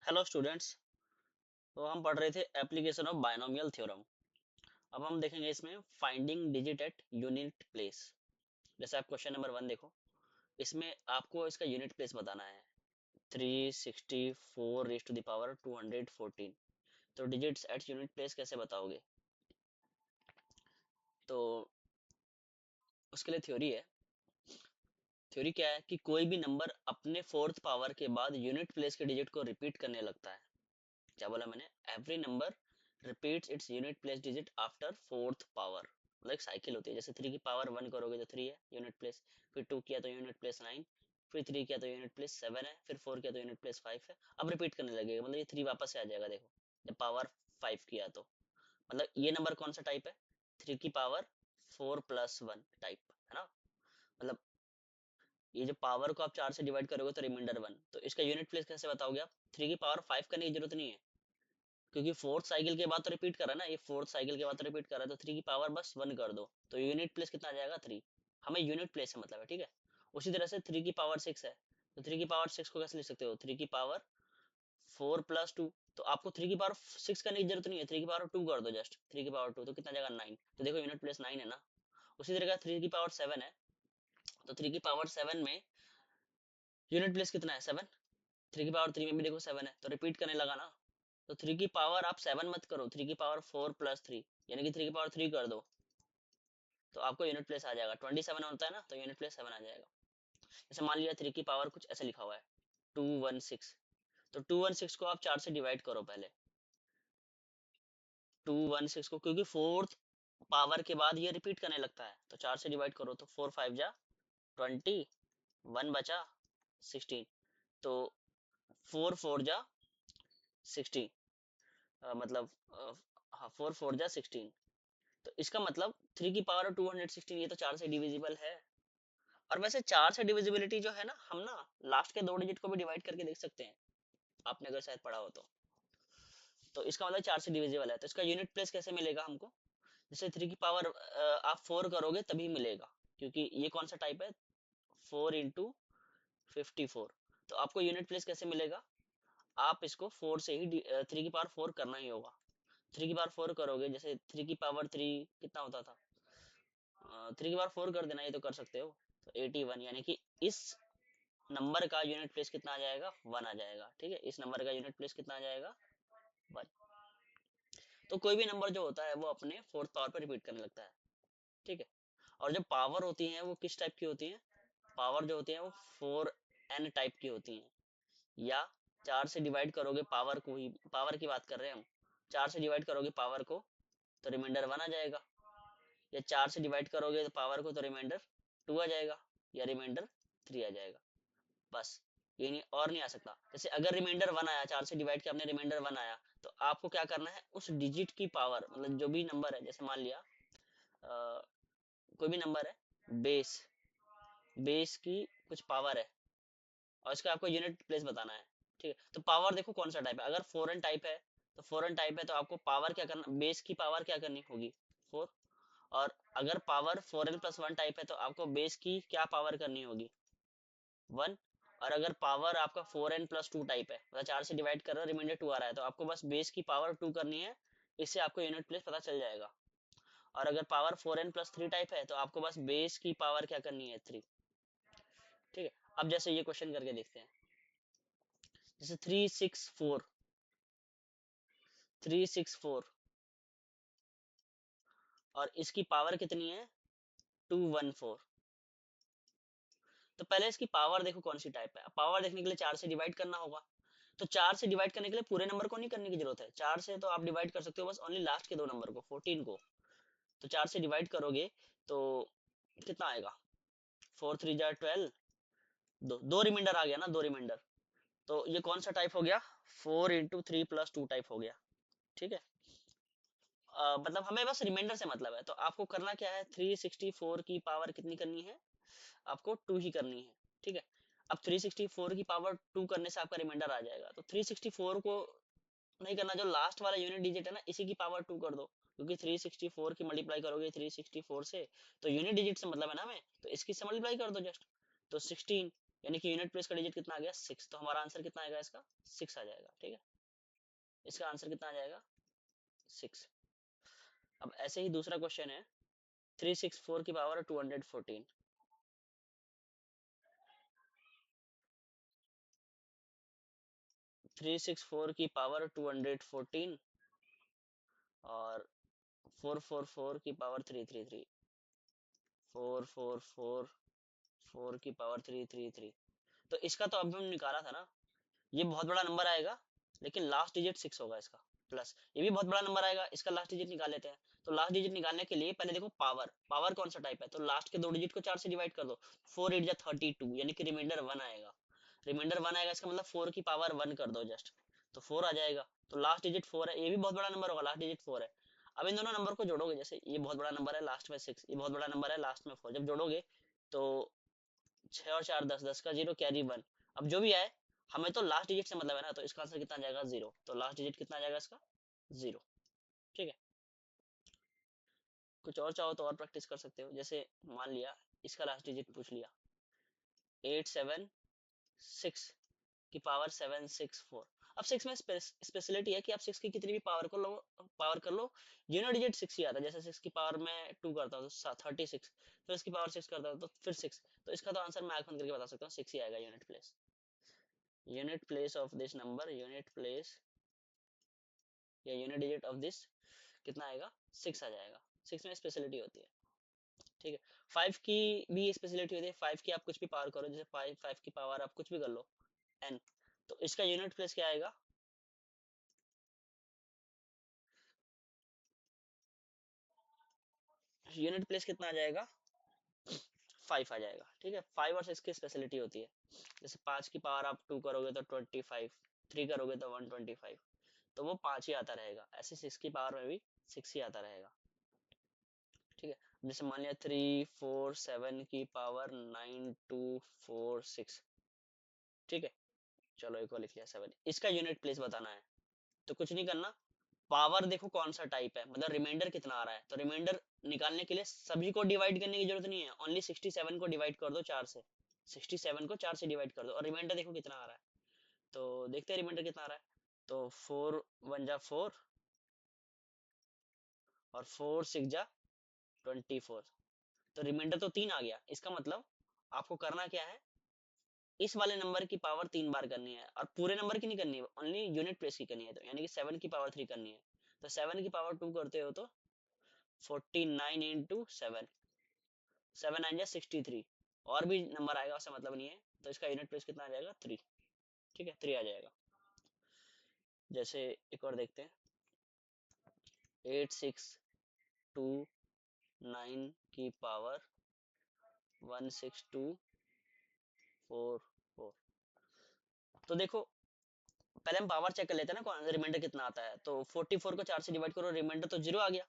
Hello students. तो हम पढ़ रहे थे एप्लीकेशन ऑफ बायनोमियल थ्योरम। अब हम देखेंगे इसमें finding digit at unit place. जैसे आप क्वेश्चन नंबर 1 देखो, इसमें आपको इसका यूनिट प्लेस बताना है। 364 रेज टू द पावर 214। तो डिजिट्स एट यूनिट प्लेस कैसे बताओगे? तो उसके लिए थ्योरी है। थ्योरी क्या है कि कोई भी नंबर अपने फोर्थ पावर के बाद यूनिट प्लेस के डिजिट को रिपीट करने लगता है। क्या बोला मैंने? Every number repeats its unit place digit after fourth power. मतलब एक साइकिल होती है। जैसे 3 की पावर 1 करोगे तो 3 है यूनिट प्लेस, फिर 2 किया तो यूनिट प्लेस 9, फिर 3 किया तो यूनिट प्लेस 7 है, फिर 4 किया तो यूनिट प्लेस 5 है। अब रिपीट करने लगेगा, मतलब ये 3 वापस से आ जाएगा। देखो, जब पावर 5 किया तो मतलब ये नंबर कौन सा टाइप है? 3 की पावर 4 प्लस 1 टाइप है ना। मतलब ये जो पावर को आप 4 से डिवाइड करोगे तो रिमाइंडर 1। तो इसका यूनिट प्लेस कैसे बताओगे आप? 3 की पावर 5 करने की जरूरत नहीं है, क्योंकि फोर्थ साइकिल के बाद तो रिपीट कर रहा है ना, ये फोर्थ साइकिल के बाद तो रिपीट कर रहा है। तो 3 की पावर बस 1 कर दो तो यूनिट प्लेस कितना आ जाएगा? 3। हमें यूनिट प्लेस से मतलब है, ठीक है। उसी तरह से 3 की पावर 6 है, तो 3 की पावर 6 को कैसे लिख सकते हो? 3 की पावर 4 प्लस 2। तो आपको 3 की पावर 6 करने की जरूरत नहीं है, 3 की पावर 2 कर दो जस्ट। 3 की पावर 2 तो कितना जाएगा? 9। तो देखो यूनिट प्लेस 9 है ना। उसी तरह का 3 की पावर 7 है, तो 3 की पावर 7 में यूनिट प्लेस कितना है? 7। 3 की पावर 3 में भी देखो 7 है, तो रिपीट करने लगा ना। तो 3 की पावर आप 7 मत करो, 3 की पावर 4 प्लस 3 यानी कि 3 की पावर 3 कर दो, तो आपको यूनिट प्लेस आ जाएगा। 27 होता है ना, तो यूनिट प्लेस 7 आ जाएगा। जैसे मान लिया 3 की पावर कुछ ऐसे लिखा हुआ है 216, तो 216 को आप 4 से डिवाइड करो पहले। 216 को, क्योंकि फोर्थ पावर के बाद ये रिपीट करने लगता है, तो 4 से डिवाइड करो तो 4 5 जा 20, 1 बचा 16, तो 4 4 जा 16, मतलब हाँ 4 4 जा 16। तो इसका मतलब 3 की पावर 216 ये तो 4 से डिविजिबल है। और वैसे 4 से डिविजिबिलिटी जो है ना, हम ना लास्ट के 2 डिजिट को भी डिवाइड करके देख सकते हैं, आपने अगर शायद पढ़ा हो तो इसका मतलब 4 से डिविजिबल है। तो इसका यूनिट प्लेस कैसे मिलेगा हमको? जैसे 3 की पावर आप 4 करोगे तभी मिलेगा, क्योंकि ये कौन सा टाइप है? 4 इंटू 54। तो आपको यूनिट प्लेस कैसे मिलेगा? आप इसको 4 से ही 3 की पावर 4 करना ही होगा। 3 की पावर 4 करोगे, जैसे 3 की पावर 3 कितना होता था? 3 की पावर 4 कर देना, ये तो कर सकते हो। तो 81 यानी कि इस नंबर का यूनिट प्लेस कितना आ जाएगा? 1 आ जाएगा, ठीक है। इस नंबर का यूनिट प्लेस कितना आ जाएगा? 1। तो कोई भी नंबर जो होता है वो अपने फोर्थ पावर पर रिपीट करने लगता है, ठीक है। और जो पावर होती है वो किस टाइप की होती है? पावर जो होती है वो 4n टाइप की होती है। या 4 से डिवाइड करोगे पावर को ही, पावर की बात कर रहे हैं हम, 4 से डिवाइड करोगे पावर को तो रिमाइंडर 1 आ जाएगा। या 4 से डिवाइड करोगे तो पावर को तो रिमाइंडर 2 आ जाएगा, या रिमाइंडर 3 आ जाएगा। बस, ये नहीं और नहीं आ सकता। जैसे अगर रिमाइंडर 1 आया, 4 से डिवाइड किया आपने, रिमाइंडर 1 आया, तो आपको क्या करना है? उस डिजिट की पावर, मतलब जो भी नंबर है, जैसे मान लिया कोई भी नंबर है, बेस बेस की कुछ पावर है, और इसका आपको यूनिट प्लेस बताना है, ठीक है। तो पावर देखो कौन सा टाइप है। अगर फॉरेन टाइप है, तो फॉरेन टाइप है तो आपको पावर क्या करना? बेस की पावर क्या करनी होगी? 4। और अगर पावर 4n प्लस 1 टाइप है तो आपको बेस की क्या पावर करनी होगी? 1। और अगर पावर आपका 4n प्लस 2 टाइप है, मतलब 4 से डिवाइड कर रहे हो, रिमाइंडर 2 आ रहा है, तो आपको बस बेस की पावर 2 करनी है। इससे आपको यूनिट प्लेस पता चल जाएगा। और अगर पावर 4n प्लस 3 टाइप है तो आपको बस बेस की पावर क्या करनी है? 3, ठीक है। अब जैसे ये क्वेश्चन करके देखते हैं। जैसे 364 और इसकी पावर कितनी है? 214। तो पहले इसकी पावर देखो कौन सी टाइप है। पावर देखने के लिए 4 से डिवाइड करना होगा। तो 4 से डिवाइड करने के लिए पूरे नंबर को नहीं करने की जरूरत है। 4 से तो आप डिवाइड कर सकते हो बस ओनली लास्ट के 2 नंबर को, 14 को। तो 4 से डिवाइड करोगे तो कितना आएगा? 4 3 जा 12, दो रिमाइंडर आ गया ना, 2 रिमाइंडर। तो ये कौन सा टाइप हो गया? 4 इंटू 3 प्लस 2 टाइप हो गया, ठीक है। मतलब हमें बस रिमाइंडर से मतलब है। तो आपको करना क्या है? 364 की पावर कितनी करनी है? आपको 2 ही करनी है, ठीक है। अब 364 की पावर 2 करने से आपका रिमाइंडर आ जाएगा। तो 364 को नहीं करना, जो लास्ट वाला यूनिट डिजिट है ना, इसी की पावर 2 कर दो, क्योंकि 364 की मल्टीप्लाई करोगे 364 से, तो यूनिट डिजिट से मतलब है ना हमें, तो इसकी से मल्टीप्लाई कर दो जस्ट। तो 16 यानी कि यूनिट प्लेस का डिजिट कितना आ गया 6, तो हमारा आंसर कितना आएगा इसका 6 आ जाएगा। ठीक है, इसका आंसर कितना आ जाएगा 6। अब ऐसे ही दूसरा क्वेश्चन है 364 की पावर 214, 364 की पावर 214 और 444 की पावर 333, 444 की पावर 333। तो इसका तो अभी हम निकाला था ना, ये बहुत बड़ा नंबर आएगा लेकिन लास्ट डिजिट 6 होगा इसका, प्लस ये भी बहुत बड़ा नंबर आएगा, इसका लास्ट डिजिट निकाल लेते हैं। तो लास्ट डिजिट निकालने के लिए पहले देखो पावर, पावर कौन सा टाइप है, तो लास्ट के दो डिजिट को 4 से डिवाइड कर दो, 4 8 जा 32, यानी कि रिमाइंडर 1 आएगा। रिमाइंडर 1 आएगा, इसका मतलब 4 की पावर 1 कर दो जस्ट, तो 4 आ जाएगा। तो लास्ट डिजिट 4 है, ये भी बहुत बड़ा नंबर होगा, लास्ट डिजिट 4 है। अब इन दोनों नंबर को जोड़ोगे, जैसे ये बहुत बड़ा नंबर है लास्ट में 6, ये बहुत बड़ा नंबर है लास्ट में 4, जब जोड़ोगे तो 6 और 4 10, 10 का 0 कैरी 1। अब जो भी आए, हमें तो लास्ट डिजिट से मतलब है ना, तो इसका आंसर कितना जाएगा 0, तो लास्ट डिजिट कितना जाएगा इसका 0। ठीक है, कुछ और चाहो तो और प्रैक्टिस कर सकते हो, जैसे मान लिया इसका लास्ट डिजिट पूछ लिया 876 की पावर 764। अब 6 में स्पेशलिटी है कि आप 6 की कितनी भी पावर कर लो, यूनिट डिजिट 6 ही आता है। जैसे 6 की पावर में 2 करता हूँ तो 36, फिर इसकी पावर 6 करता हूँ तो फिर 6, तो इसका तो आंसर मैं आंख बंद करके बता सकता हूँ 6 ही आएगा। Unit place of this number, unit place या यूनिट डिजिट ऑफ दिस कितना आएगा 6 आ जाएगा। 6 में स्पेशलिटी होती है। ठीक है, 5 की भी स्पेशलिटी होती है, 5 की आप कुछ भी पावर करो, जैसे 5 की पावर आप कुछ भी कर लो n, तो इसका यूनिट प्लेस क्या आएगा, यूनिट प्लेस कितना आ जाएगा 5 आ जाएगा। ठीक है, 5 और 6 की स्पेशलिटी होती है, जैसे 5 की पावर आप 2 करोगे तो 25, 3 करोगे तो 125, तो वो 5 ही आता रहेगा। ऐसे 6 की पावर में भी 6 ही आता रहेगा। ठीक है, जैसे मान लिया 347 की पावर 9246। ठीक है, चलो एक और लिख लिया 7, इसका यूनिट प्लेस बताना है। तो कुछ नहीं करना, पावर देखो कौन सा टाइप है, मतलब रिमाइंडर कितना आ रहा है, तो रिमाइंडर निकालने के लिए सभी को डिवाइड करने की जरूरत नहीं है, ओनली 67 को डिवाइड कर दो 4 से, 67 को 4 से डिवाइड कर दो और रिमाइंडर देखो कितना आ रहा है। तो देखते हैं रिमाइंडर कितना आ रहा है, तो 4 1 जा 4 और 4 6 जा 24, तो रिमाइंडर तो 3 आ गया। इसका मतलब आपको करना क्या है, इस वाले नंबर की पावर 3 बार करनी है और पूरे नंबर की नहीं करनी है, ओनली यूनिट प्लेस की करनी है, तो यानी कि 7 की पावर 3 करनी है। तो 7 की पावर 2 करते हो तो 49 इंटू 7, 7 9 जा 63, और भी नंबर आएगा उससे मतलब नहीं है, तो इसका यूनिट प्लेस कितना आ जाएगा 3। ठीक है, 3 आ जाएगा। जैसे एक और देखते हैं 8629 की पावर 16244। तो देखो पहले हम पावर चेक कर लेते हैं ना, रिमाइंडर कितना आता है, तो 44 को 4 से डिवाइड करो, रिमाइंडर तो 0 आ गया।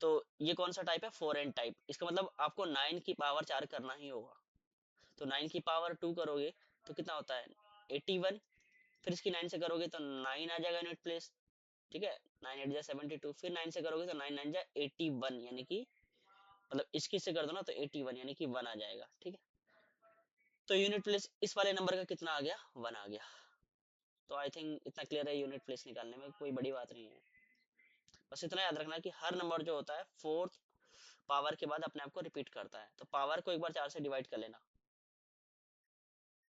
तो ये कौन सा टाइप है, 4n टाइप, इसका मतलब आपको 9 की पावर 4 करना ही होगा। तो 9 की पावर 2 करोगे तो कितना होता है 81, फिर इसकी 9 से करोगे तो 9 आ जाएगा यूनिट प्लेस। ठीक है, 9 8 जा 72, फिर 9 से करोगे तो 9 9 जा 81, यानी कि मतलब इसकी से कर दो ना तो 81 यानी कि 1 आ जाएगा। ठीक है, तो यूनिट प्लेस इस वाले नंबर का कितना आ गया 1 आ गया। तो आई थिंक इतना क्लियर है, यूनिट प्लेस निकालने में कोई बड़ी बात नहीं है। बस इतना याद रखना कि हर नंबर जो होता है फोर्थ पावर के बाद अपने आप को रिपीट करता है, तो पावर को एक बार 4 से डिवाइड कर लेना,